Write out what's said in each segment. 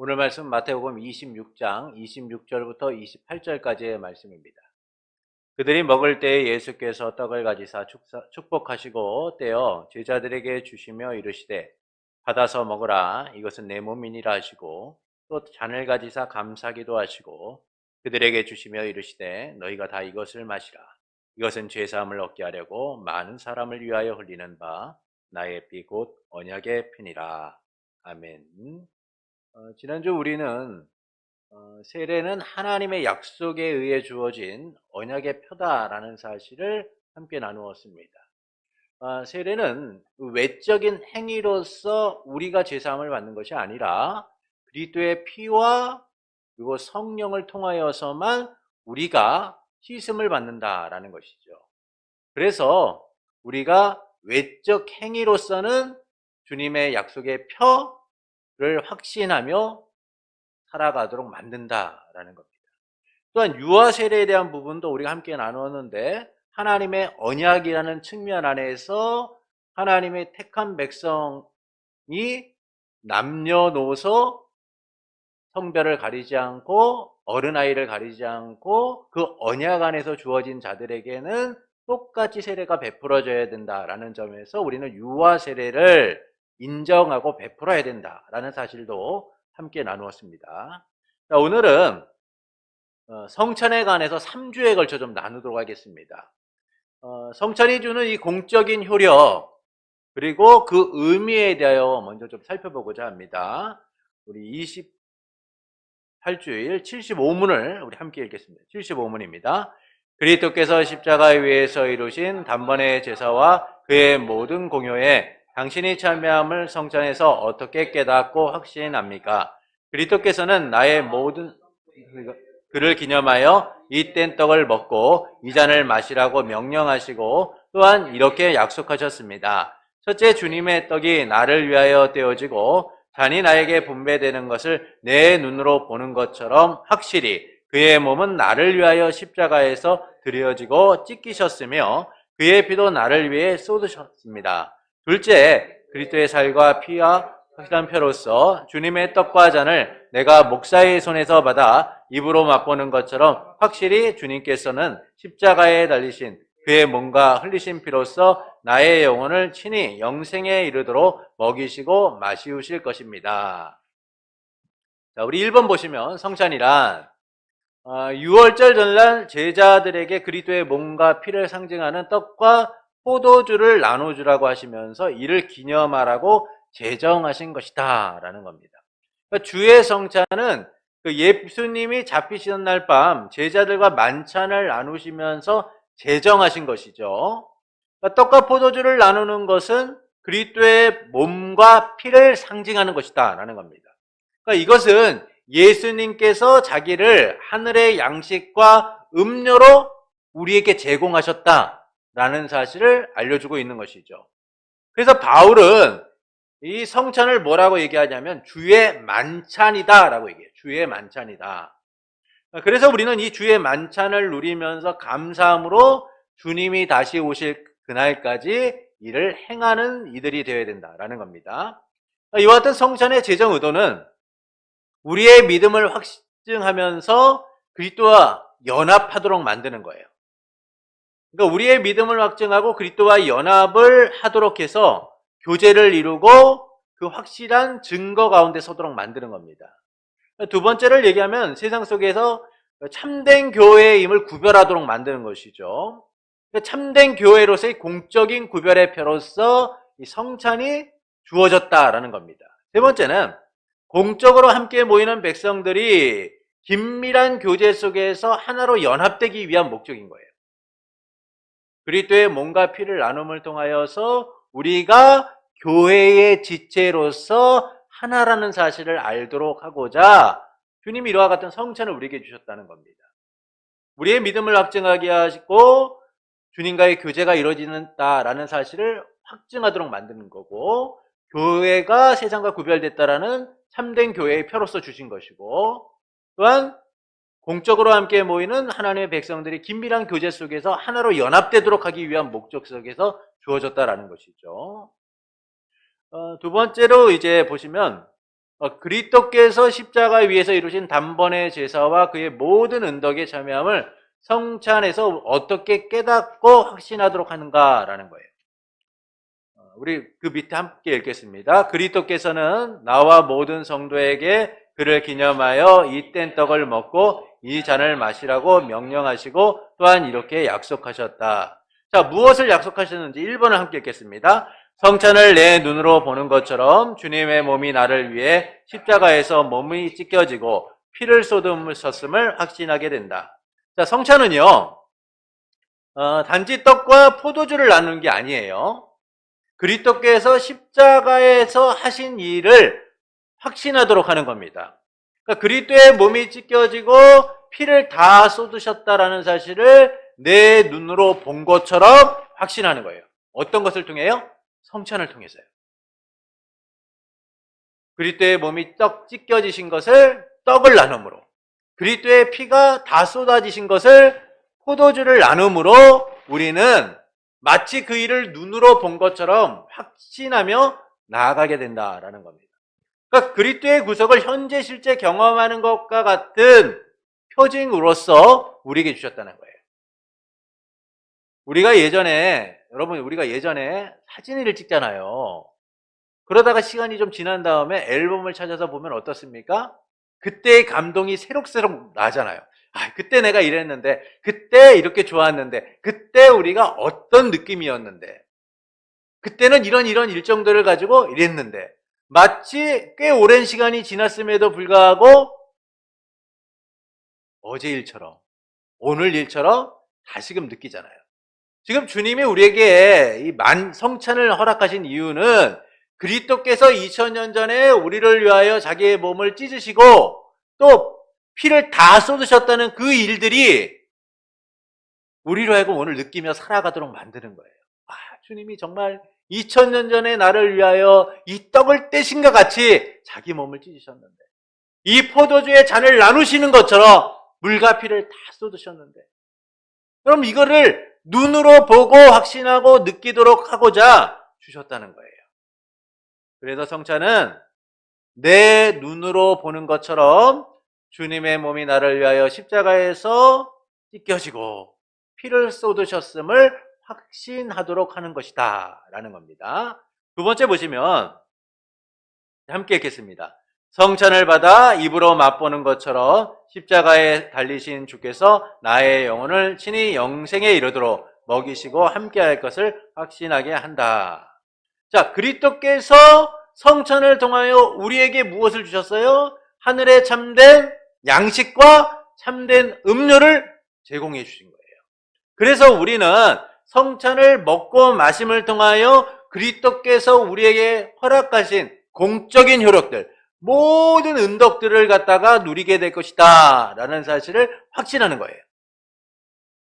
오늘 말씀 마태복음 26장 26절부터 28절까지의 말씀입니다. 그들이 먹을 때에 예수께서 떡을 가지사 축복하시고 떼어 제자들에게 주시며 이르시되 받아서 먹으라 이것은 내 몸이니라 하시고 또 잔을 가지사 감사기도 하시고 그들에게 주시며 이르시되 너희가 다 이것을 마시라 이것은 죄사함을 얻게 하려고 많은 사람을 위하여 흘리는 바 나의 피 곧 언약의 피니라. 아멘. 지난주 우리는 세례는 하나님의 약속에 의해 주어진 언약의 표다라는 사실을 함께 나누었습니다. 세례는 외적인 행위로서 우리가 제사함을 받는 것이 아니라 그리스도의 피와 그리고 성령을 통하여서만 우리가 씻음을 받는다라는 것이죠. 그래서 우리가 외적 행위로서는 주님의 약속의 표를 확신하며 살아가도록 만든다라는 겁니다. 또한 유아 세례에 대한 부분도 우리가 함께 나누었는데 하나님의 언약이라는 측면 안에서 하나님의 택한 백성이 남녀노소 성별을 가리지 않고 어른아이를 가리지 않고 그 언약 안에서 주어진 자들에게는 똑같이 세례가 베풀어져야 된다라는 점에서 우리는 유아 세례를 인정하고 베풀어야 된다라는 사실도 함께 나누었습니다. 자, 오늘은 성찬에 관해서 3주에 걸쳐 좀 나누도록 하겠습니다. 성찬이 주는 이 공적인 효력 그리고 그 의미에 대하여 먼저 좀 살펴보고자 합니다. 우리 28주일 75문을 우리 함께 읽겠습니다. 75문입니다. 그리스도께서 십자가 위에서 이루신 단번의 제사와 그의 모든 공효에 당신이 참여함을 성찬에서 어떻게 깨닫고 확신합니까? 그리스도께서는 나의 모든 그를 기념하여 이 뗀 떡을 먹고 이 잔을 마시라고 명령하시고 또한 이렇게 약속하셨습니다. 첫째, 주님의 떡이 나를 위하여 떼어지고 잔이 나에게 분배되는 것을 내 눈으로 보는 것처럼 확실히 그의 몸은 나를 위하여 십자가에서 드려지고 찢기셨으며 그의 피도 나를 위해 쏟으셨습니다. 둘째, 그리스도의 살과 피와 확실한 표로서 주님의 떡과 잔을 내가 목사의 손에서 받아 입으로 맛보는 것처럼 확실히 주님께서는 십자가에 달리신 그의 몸과 흘리신 피로서 나의 영혼을 친히 영생에 이르도록 먹이시고 마시우실 것입니다. 자, 우리 1번 보시면 성찬이란 6월절 전날 제자들에게 그리스도의 몸과 피를 상징하는 떡과 포도주를 나눠주라고 하시면서 이를 기념하라고 제정하신 것이다 라는 겁니다. 그러니까 주의 성찬은 그 예수님이 잡히시던 날 밤 제자들과 만찬을 나누시면서 제정하신 것이죠. 그러니까 떡과 포도주를 나누는 것은 그리스도의 몸과 피를 상징하는 것이다 라는 겁니다. 그러니까 이것은 예수님께서 자기를 하늘의 양식과 음료로 우리에게 제공하셨다라는 사실을 알려주고 있는 것이죠. 그래서 바울은 이 성찬을 뭐라고 얘기하냐면 주의 만찬이다라고 얘기해요. 주의 만찬이다. 그래서 우리는 이 주의 만찬을 누리면서 감사함으로 주님이 다시 오실 그날까지 이를 행하는 이들이 되어야 된다라는 겁니다. 이와 같은 성찬의 제정 의도는 우리의 믿음을 확증하면서 그리스도와 연합하도록 만드는 거예요. 그러니까 우리의 믿음을 확증하고 그리스도와 연합을 하도록 해서 교제를 이루고 그 확실한 증거 가운데 서도록 만드는 겁니다. 두 번째를 얘기하면 세상 속에서 참된 교회의 힘을 구별하도록 만드는 것이죠. 참된 교회로서의 공적인 구별의 표로서 이 성찬이 주어졌다라는 겁니다. 세 번째는 공적으로 함께 모이는 백성들이 긴밀한 교제 속에서 하나로 연합되기 위한 목적인 거예요. 그리스도의 몸과 피를 나눔을 통하여서 우리가 교회의 지체로서 하나라는 사실을 알도록 하고자 주님이 이와 같은 성찬을 우리에게 주셨다는 겁니다. 우리의 믿음을 확증하게 하시고 주님과의 교제가 이루어진다라는 사실을 확증하도록 만드는 거고 교회가 세상과 구별됐다라는 참된 교회의 표로서 주신 것이고 또한 공적으로 함께 모이는 하나님의 백성들이 긴밀한 교제 속에서 하나로 연합되도록 하기 위한 목적 속에서 주어졌다라는 것이죠. 두 번째로 이제 보시면 그리스도께서 십자가 위에서 이루신 단번의 제사와 그의 모든 은덕에 참여함을 성찬에서 어떻게 깨닫고 확신하도록 하는가라는 거예요. 우리 그 밑에 함께 읽겠습니다. 그리스도께서는 나와 모든 성도에게 그를 기념하여 이 뗀 떡을 먹고 이 잔을 마시라고 명령하시고 또한 이렇게 약속하셨다. 자, 무엇을 약속하셨는지 1번을 함께 읽겠습니다. 성찬을 내 눈으로 보는 것처럼 주님의 몸이 나를 위해 십자가에서 몸이 찢겨지고 피를 쏟으셨음을 확신하게 된다. 자, 성찬은요, 단지 떡과 포도주를 나누는 게 아니에요. 그리스도께서 십자가에서 하신 일을 확신하도록 하는 겁니다. 그러니까 그리스도의 몸이 찢겨지고 피를 다 쏟으셨다라는 사실을 내 눈으로 본 것처럼 확신하는 거예요. 어떤 것을 통해요? 성찬을 통해서요. 그리스도의 몸이 찢겨지신 것을 떡을 나눔으로, 그리스도의 피가 다 쏟아지신 것을 포도주를 나눔으로 우리는 마치 그 일을 눈으로 본 것처럼 확신하며 나아가게 된다라는 겁니다. 그러니까 그리스도의 구속을 현재 실제 경험하는 것과 같은 표징으로서 우리에게 주셨다는 거예요. 여러분 우리가 예전에 사진을 찍잖아요. 그러다가 시간이 좀 지난 다음에 앨범을 찾아서 보면 어떻습니까? 그때의 감동이 새록새록 나잖아요. 그때 내가 이랬는데, 그때 이렇게 좋았는데, 그때 우리가 어떤 느낌이었는데, 그때는 이런 일정들을 가지고 이랬는데, 마치 꽤 오랜 시간이 지났음에도 불구하고 어제 일처럼, 오늘 일처럼 다시금 느끼잖아요. 지금 주님이 우리에게 이 성찬을 허락하신 이유는 그리스도께서 2000년 전에 우리를 위하여 자기의 몸을 찢으시고 또 피를 다 쏟으셨다는 그 일들이 우리로 하여금 오늘 느끼며 살아가도록 만드는 거예요. 주님이 정말 2000년 전에 나를 위하여 이 떡을 떼신 것 같이 자기 몸을 찢으셨는데, 이 포도주의 잔을 나누시는 것처럼 물과 피를 다 쏟으셨는데, 그럼 이거를 눈으로 보고 확신하고 느끼도록 하고자 주셨다는 거예요. 그래서 성찬은 내 눈으로 보는 것처럼 주님의 몸이 나를 위하여 십자가에서 찢겨지고 피를 쏟으셨음을 확신하도록 하는 것이다 라는 겁니다. 두 번째 보시면 함께 읽겠습니다. 성찬을 받아 입으로 맛보는 것처럼 십자가에 달리신 주께서 나의 영혼을 친히 영생에 이르도록 먹이시고 함께할 것을 확신하게 한다. 자, 그리스도께서 성찬을 통하여 우리에게 무엇을 주셨어요? 하늘에 참된 양식과 참된 음료를 제공해 주신 거예요. 그래서 우리는 성찬을 먹고 마심을 통하여 그리스도께서 우리에게 허락하신 공적인 효력들, 모든 은덕들을 갖다가 누리게 될 것이다 라는 사실을 확신하는 거예요.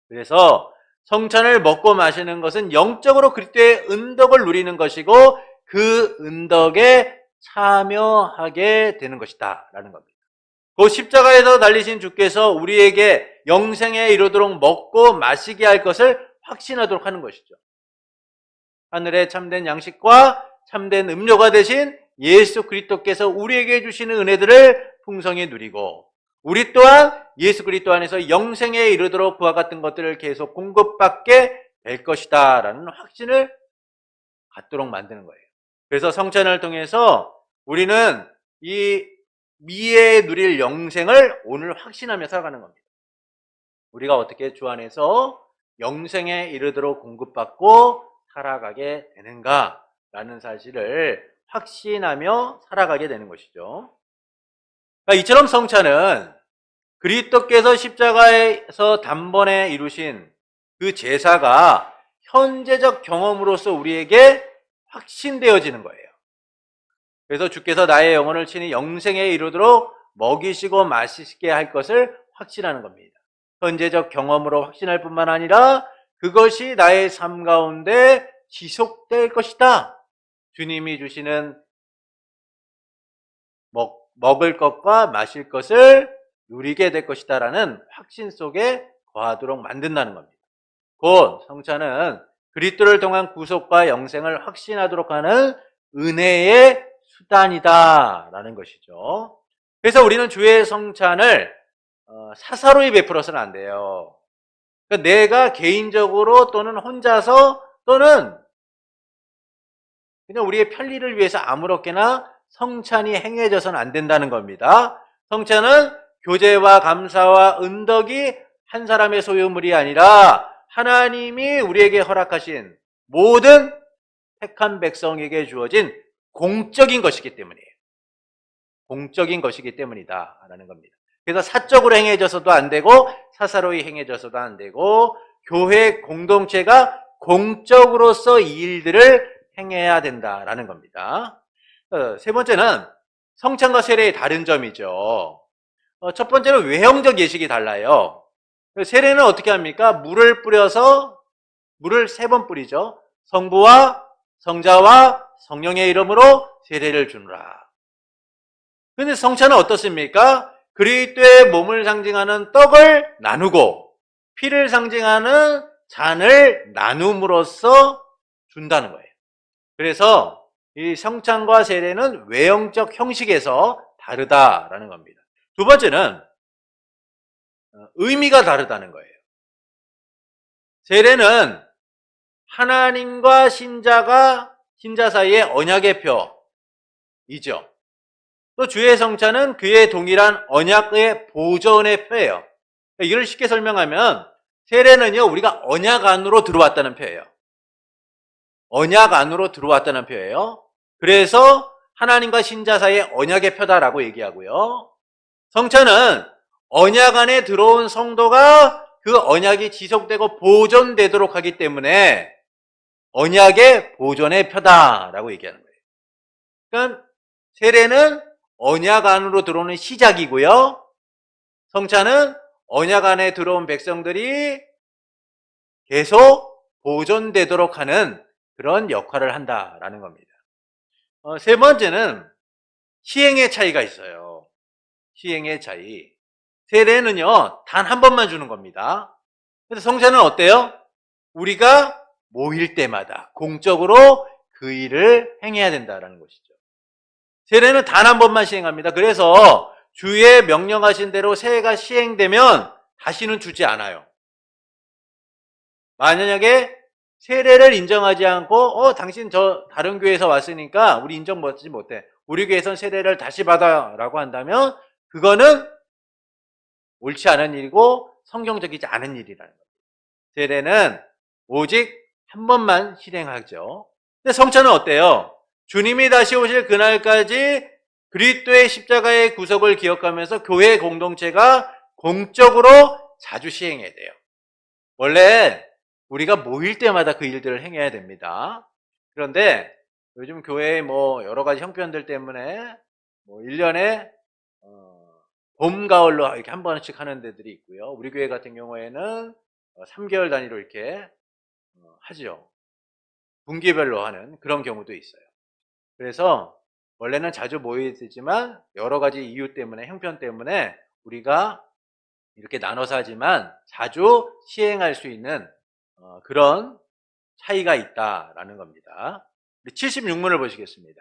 그래서 성찬을 먹고 마시는 것은 영적으로 그리스도의 은덕을 누리는 것이고 그 은덕에 참여하게 되는 것이다 라는 겁니다. 그 십자가에서 달리신 주께서 우리에게 영생에 이르도록 먹고 마시게 할 것을 확신하도록 하는 것이죠. 하늘의 참된 양식과 참된 음료가 되신 예수 그리스도께서 우리에게 주시는 은혜들을 풍성히 누리고 우리 또한 예수 그리스도 안에서 영생에 이르도록 그와 같은 것들을 계속 공급받게 될 것이다 라는 확신을 갖도록 만드는 거예요. 그래서 성찬을 통해서 우리는 이 미래에 누릴 영생을 오늘 확신하며 살아가는 겁니다. 우리가 어떻게 주 안에서 영생에 이르도록 공급받고 살아가게 되는가라는 사실을 확신하며 살아가게 되는 것이죠. 그러니까 이처럼 성찬은 그리스도께서 십자가에서 단번에 이루신 그 제사가 현재적 경험으로서 우리에게 확신되어지는 거예요. 그래서 주께서 나의 영혼을 친히 영생에 이르도록 먹이시고 마시게 할 것을 확신하는 겁니다. 현재적 경험으로 확신할 뿐만 아니라 그것이 나의 삶 가운데 지속될 것이다. 주님이 주시는 먹을 것과 마실 것을 누리게 될 것이다 라는 확신 속에 거하도록 만든다는 겁니다. 곧 성찬은 그리스도를 통한 구속과 영생을 확신하도록 하는 은혜의 수단이다라는 것이죠. 그래서 우리는 주의 성찬을 사사로이 베풀어서는 안 돼요. 그러니까 내가 개인적으로 또는 혼자서 또는 그냥 우리의 편리를 위해서 아무렇게나 성찬이 행해져서는 안 된다는 겁니다. 성찬은 교제와 감사와 은덕이 한 사람의 소유물이 아니라 하나님이 우리에게 허락하신 모든 택한 백성에게 주어진 공적인 것이기 때문이에요. 공적인 것이기 때문이다라는 겁니다. 그래서 사적으로 행해져서도 안 되고 사사로이 행해져서도 안 되고 교회 공동체가 공적으로서 이 일들을 행해야 된다라는 겁니다. 세 번째는 성찬과 세례의 다른 점이죠. 첫 번째는 외형적 예식이 달라요. 세례는 어떻게 합니까? 물을 뿌려서 물을 3번 뿌리죠. 성부와 성자와 성령의 이름으로 세례를 주노라. 그런데 성찬은 어떻습니까? 그리스도의 몸을 상징하는 떡을 나누고 피를 상징하는 잔을 나눔으로써 준다는 거예요. 그래서 이 성찬과 세례는 외형적 형식에서 다르다라는 겁니다. 두 번째는 의미가 다르다는 거예요. 세례는 하나님과 신자 사이의 언약의 표이죠. 또 주의 성찬은 그의 동일한 언약의 보존의 표예요. 이걸 쉽게 설명하면 세례는요, 우리가 언약 안으로 들어왔다는 표예요. 언약 안으로 들어왔다는 표예요. 그래서 하나님과 신자 사이의 언약의 표다라고 얘기하고요. 성찬은 언약 안에 들어온 성도가 그 언약이 지속되고 보존되도록 하기 때문에 언약의 보존의 표다라고 얘기하는 거예요. 그러니까 세례는 언약 안으로 들어오는 시작이고요. 성찬은 언약 안에 들어온 백성들이 계속 보존되도록 하는 그런 역할을 한다라는 겁니다. 세 번째는 시행의 차이가 있어요. 시행의 차이. 세례는요, 단 한 번만 주는 겁니다. 그래서 성찬은 어때요? 우리가 모일 때마다 공적으로 그 일을 행해야 된다라는 것이죠. 세례는 단 한 번만 시행합니다. 그래서 주의 명령하신 대로 세례가 시행되면 다시는 주지 않아요. 만약에 세례를 인정하지 않고 당신 저 다른 교회에서 왔으니까 우리 인정받지 못해. 우리 교회에서는 세례를 다시 받아라고 한다면 그거는 옳지 않은 일이고 성경적이지 않은 일이라는 거예요. 세례는 오직 한 번만 실행하죠. 근데 성찬은 어때요? 주님이 다시 오실 그날까지 그리스도의 십자가의 구속을 기억하면서 교회 공동체가 공적으로 자주 시행해야 돼요. 원래 우리가 모일 때마다 그 일들을 행해야 됩니다. 그런데 요즘 교회의 여러 가지 형편들 때문에 1년에 봄, 가을로 이렇게 한 번씩 하는 데들이 있고요. 우리 교회 같은 경우에는 3개월 단위로 이렇게 하죠. 분기별로 하는 그런 경우도 있어요. 그래서 원래는 자주 모여야 되지만 여러 가지 이유 때문에, 형편 때문에 우리가 이렇게 나눠서 하지만 자주 시행할 수 있는 그런 차이가 있다라는 겁니다. 76문을 보시겠습니다.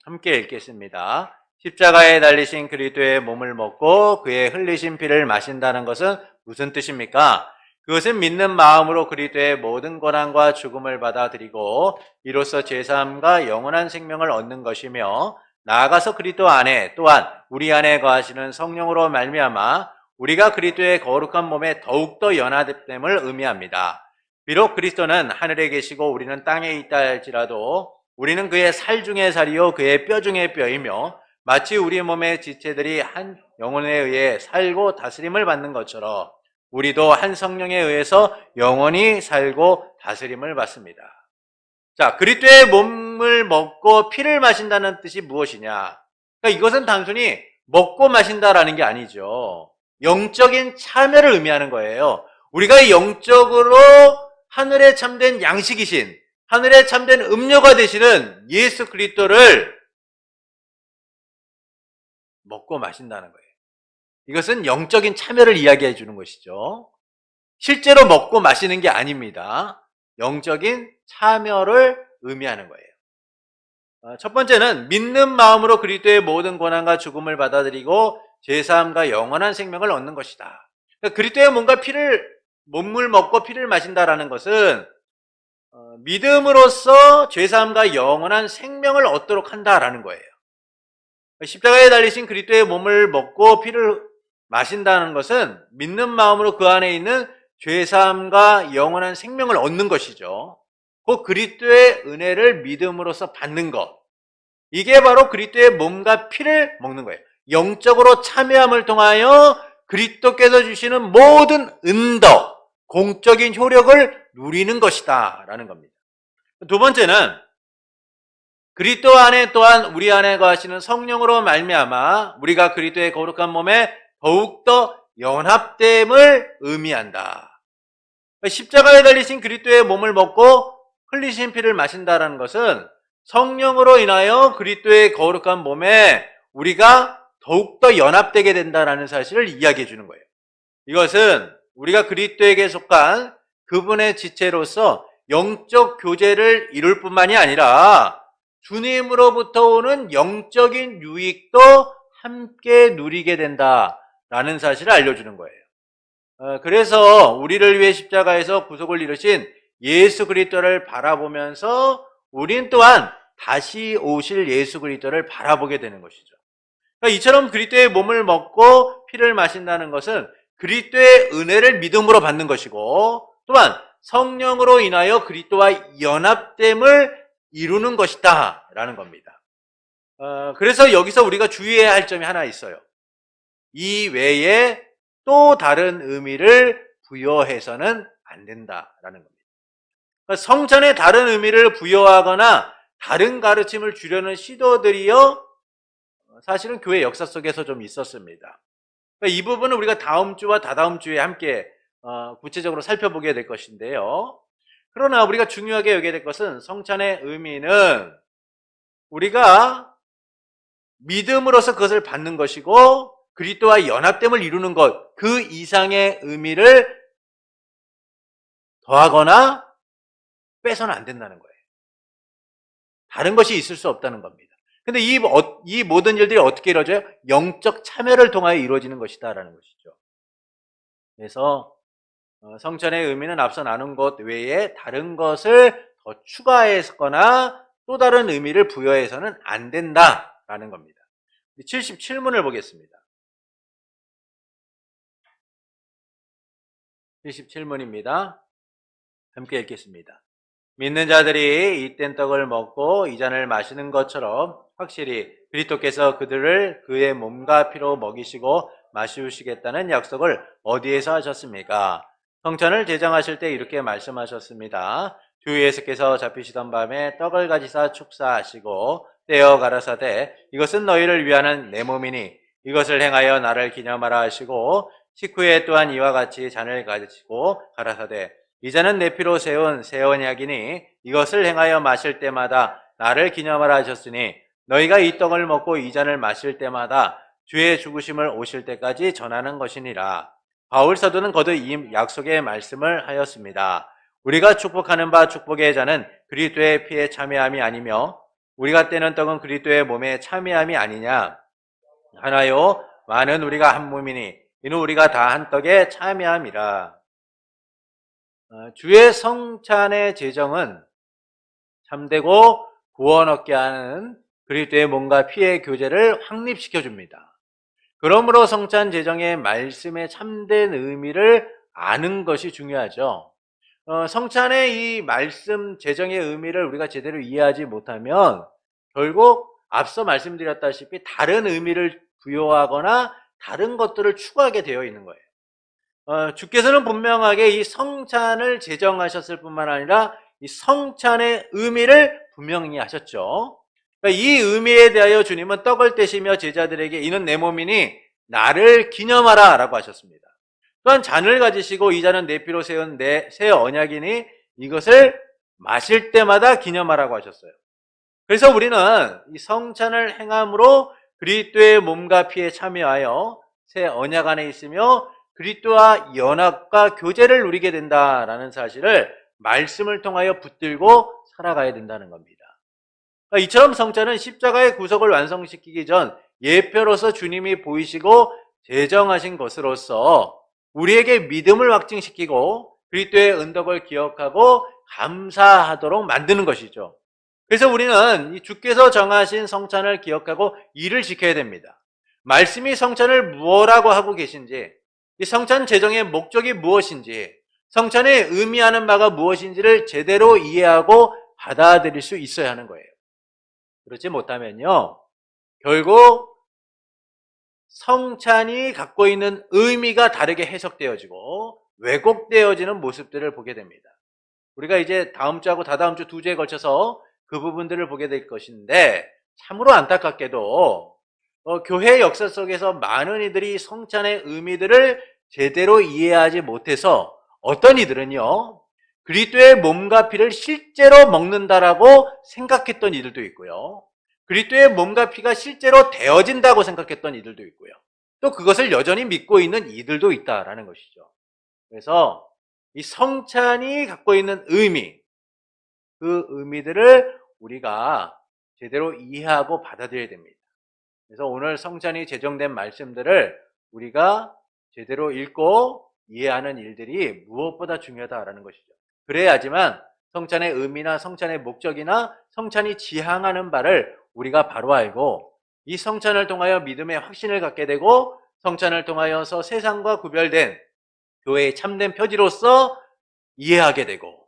함께 읽겠습니다. 십자가에 달리신 그리스도의 몸을 먹고 그의 흘리신 피를 마신다는 것은 무슨 뜻입니까? 그것은 믿는 마음으로 그리스도의 모든 고난과 죽음을 받아들이고 이로써 제사함과 영원한 생명을 얻는 것이며 나아가서 그리스도 안에 또한 우리 안에 거하시는 성령으로 말미암아 우리가 그리스도의 거룩한 몸에 더욱더 연합됨을 의미합니다. 비록 그리스도는 하늘에 계시고 우리는 땅에 있다 할지라도 우리는 그의 살 중의 살이요 그의 뼈 중의 뼈이며 마치 우리 몸의 지체들이 한 영혼에 의해 살고 다스림을 받는 것처럼 우리도 한 성령에 의해서 영원히 살고 다스림을 받습니다. 자, 그리스도의 몸을 먹고 피를 마신다는 뜻이 무엇이냐? 그러니까 이것은 단순히 먹고 마신다라는 게 아니죠. 영적인 참여를 의미하는 거예요. 우리가 영적으로 하늘에 참된 양식이신, 하늘에 참된 음료가 되시는 예수 그리스도를 먹고 마신다는 거예요. 이것은 영적인 참여를 이야기해 주는 것이죠. 실제로 먹고 마시는 게 아닙니다. 영적인 참여를 의미하는 거예요. 첫 번째는 믿는 마음으로 그리스도의 모든 고난과 죽음을 받아들이고 제사함과 영원한 생명을 얻는 것이다. 그러니까 그리스도의 몸을 먹고 피를 마신다라는 것은 믿음으로써 제사함과 영원한 생명을 얻도록 한다라는 거예요. 십자가에 달리신 그리스도의 몸을 먹고 피를 마신다는 것은 믿는 마음으로 그 안에 있는 죄사함과 영원한 생명을 얻는 것이죠. 그 그리스도의 은혜를 믿음으로써 받는 것. 이게 바로 그리스도의 몸과 피를 먹는 거예요. 영적으로 참여함을 통하여 그리스도께서 주시는 모든 은덕, 공적인 효력을 누리는 것이다 라는 겁니다. 두 번째는 그리스도 안에 또한 우리 안에 거하시는 성령으로 말미암아 우리가 그리스도의 거룩한 몸에 더욱더 연합됨을 의미한다. 십자가에 달리신 그리스도의 몸을 먹고 흘리신 피를 마신다라는 것은 성령으로 인하여 그리스도의 거룩한 몸에 우리가 더욱더 연합되게 된다라는 사실을 이야기해 주는 거예요. 이것은 우리가 그리스도에게 속한 그분의 지체로서 영적 교제를 이룰 뿐만이 아니라 주님으로부터 오는 영적인 유익도 함께 누리게 된다라는 사실을 알려주는 거예요. 그래서 우리를 위해 십자가에서 구속을 이루신 예수 그리스도를 바라보면서 우린 또한 다시 오실 예수 그리스도를 바라보게 되는 것이죠. 그러니까 이처럼 그리스도의 몸을 먹고 피를 마신다는 것은 그리스도의 은혜를 믿음으로 받는 것이고 또한 성령으로 인하여 그리스도와 연합됨을 이루는 것이다 라는 겁니다. 그래서 여기서 우리가 주의해야 할 점이 하나 있어요. 이 외에 또 다른 의미를 부여해서는 안 된다라는 겁니다. 그러니까 성찬에 다른 의미를 부여하거나 다른 가르침을 주려는 시도들이요 사실은 교회 역사 속에서 좀 있었습니다. 그러니까 이 부분은 우리가 다음 주와 다다음 주에 함께 구체적으로 살펴보게 될 것인데요. 그러나 우리가 중요하게 여겨야 될 것은 성찬의 의미는 우리가 믿음으로써 그것을 받는 것이고 그리스도와 연합됨을 이루는 것, 그 이상의 의미를 더하거나 빼서는 안 된다는 거예요. 다른 것이 있을 수 없다는 겁니다. 근데 이 모든 일들이 어떻게 이루어져요? 영적 참여를 통하여 이루어지는 것이다라는 것이죠. 그래서 성찬의 의미는 앞서 나눈 것 외에 다른 것을 더 추가했거나 또 다른 의미를 부여해서는 안 된다라는 겁니다. 77문을 보겠습니다. 77문입니다. 함께 읽겠습니다. 믿는 자들이 이땐 떡을 먹고 이 잔을 마시는 것처럼 확실히 그리스도께서 그들을 그의 몸과 피로 먹이시고 마시우시겠다는 약속을 어디에서 하셨습니까? 성찬을 제정하실 때 이렇게 말씀하셨습니다. 주 예수께서 잡히시던 밤에 떡을 가지사 축사하시고 떼어 가라사대 이것은 너희를 위하는 내 몸이니 이것을 행하여 나를 기념하라 하시고 식후에 또한 이와 같이 잔을 가지시고 가라사대 이 잔은 내 피로 세운 새 언약이니 이것을 행하여 마실 때마다 나를 기념하라 하셨으니 너희가 이 떡을 먹고 이 잔을 마실 때마다 주의 죽으심을 오실 때까지 전하는 것이니라. 바울 사도는 거듭 이 약속의 말씀을 하였습니다. 우리가 축복하는 바 축복의 잔은 그리스도의 피에 참여함이 아니며 우리가 떼는 떡은 그리스도의 몸에 참여함이 아니냐. 하나요 많은 우리가 한 몸이니 이는 우리가 다 한 떡에 참여함이라. 주의 성찬의 제정은 참되고 구원 얻게 하는 그리스도의 몸과 피의 교제를 확립시켜 줍니다. 그러므로 성찬 제정의 말씀의 참된 의미를 아는 것이 중요하죠. 성찬의 이 말씀 제정의 의미를 우리가 제대로 이해하지 못하면 결국 앞서 말씀드렸다시피 다른 의미를 부여하거나 다른 것들을 추구하게 되어 있는 거예요. 주께서는 분명하게 이 성찬을 제정하셨을 뿐만 아니라 이 성찬의 의미를 분명히 하셨죠. 그러니까 이 의미에 대하여 주님은 떡을 떼시며 제자들에게 이는 내 몸이니 나를 기념하라 라고 하셨습니다. 또한 잔을 가지시고 이 잔은 내 피로 세운 내 새 언약이니 이것을 마실 때마다 기념하라고 하셨어요. 그래서 우리는 이 성찬을 행함으로 그리스도의 몸과 피에 참여하여 새 언약 안에 있으며 그리스도와 연합과 교제를 누리게 된다라는 사실을 말씀을 통하여 붙들고 살아가야 된다는 겁니다. 그러니까 이처럼 성찬은 십자가의 구속을 완성시키기 전 예표로서 주님이 보이시고 제정하신 것으로서 우리에게 믿음을 확증시키고 그리스도의 은덕을 기억하고 감사하도록 만드는 것이죠. 그래서 우리는 이 주께서 정하신 성찬을 기억하고 이를 지켜야 됩니다. 말씀이 성찬을 무엇라고 하고 계신지, 이 성찬 제정의 목적이 무엇인지, 성찬의 의미하는 바가 무엇인지를 제대로 이해하고 받아들일 수 있어야 하는 거예요. 그렇지 못하면요, 결국 성찬이 갖고 있는 의미가 다르게 해석되어지고 왜곡되어지는 모습들을 보게 됩니다. 우리가 이제 다음 주하고 다다음 주 두 주에 걸쳐서 그 부분들을 보게 될 것인데, 참으로 안타깝게도 교회 역사 속에서 많은 이들이 성찬의 의미들을 제대로 이해하지 못해서 어떤 이들은요, 그리스도의 몸과 피를 실제로 먹는다라고 생각했던 이들도 있고요, 그리스도의 몸과 피가 실제로 되어진다고 생각했던 이들도 있고요, 또 그것을 여전히 믿고 있는 이들도 있다라는 것이죠. 그래서 이 성찬이 갖고 있는 의미, 그 의미들을 우리가 제대로 이해하고 받아들여야 됩니다. 그래서 오늘 성찬이 제정된 말씀들을 우리가 제대로 읽고 이해하는 일들이 무엇보다 중요하다라는 것이죠. 그래야지만 성찬의 의미나 성찬의 목적이나 성찬이 지향하는 바를 우리가 바로 알고 이 성찬을 통하여 믿음의 확신을 갖게 되고 성찬을 통하여서 세상과 구별된 교회의 참된 표지로서 이해하게 되고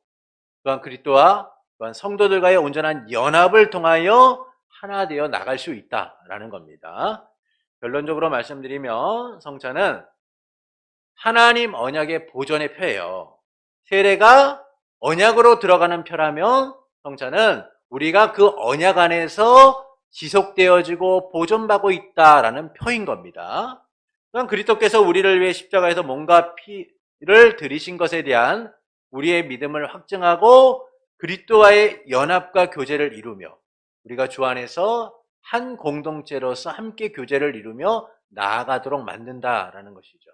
또한 그리스도와 또한 성도들과의 온전한 연합을 통하여 하나 되어 나갈 수 있다라는 겁니다. 결론적으로 말씀드리면 성찬은 하나님 언약의 보존의 표예요. 세례가 언약으로 들어가는 표라면 성찬은 우리가 그 언약 안에서 지속되어지고 보존받고 있다라는 표인 겁니다. 또한 그리스도께서 우리를 위해 십자가에서 몸과 피를 들이신 것에 대한 우리의 믿음을 확증하고 그리스도와의 연합과 교제를 이루며 우리가 주 안에서 한 공동체로서 함께 교제를 이루며 나아가도록 만든다라는 것이죠.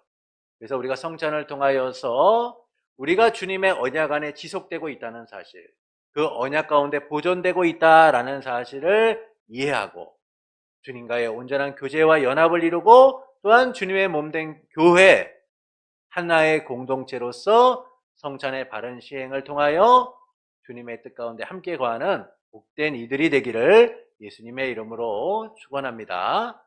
그래서 우리가 성찬을 통하여서 우리가 주님의 언약 안에 지속되고 있다는 사실, 그 언약 가운데 보존되고 있다라는 사실을 이해하고 주님과의 온전한 교제와 연합을 이루고 또한 주님의 몸된 교회 하나의 공동체로서 성찬의 바른 시행을 통하여 주님의 뜻 가운데 함께 거하는 복된 이들이 되기를 예수님의 이름으로 축원합니다.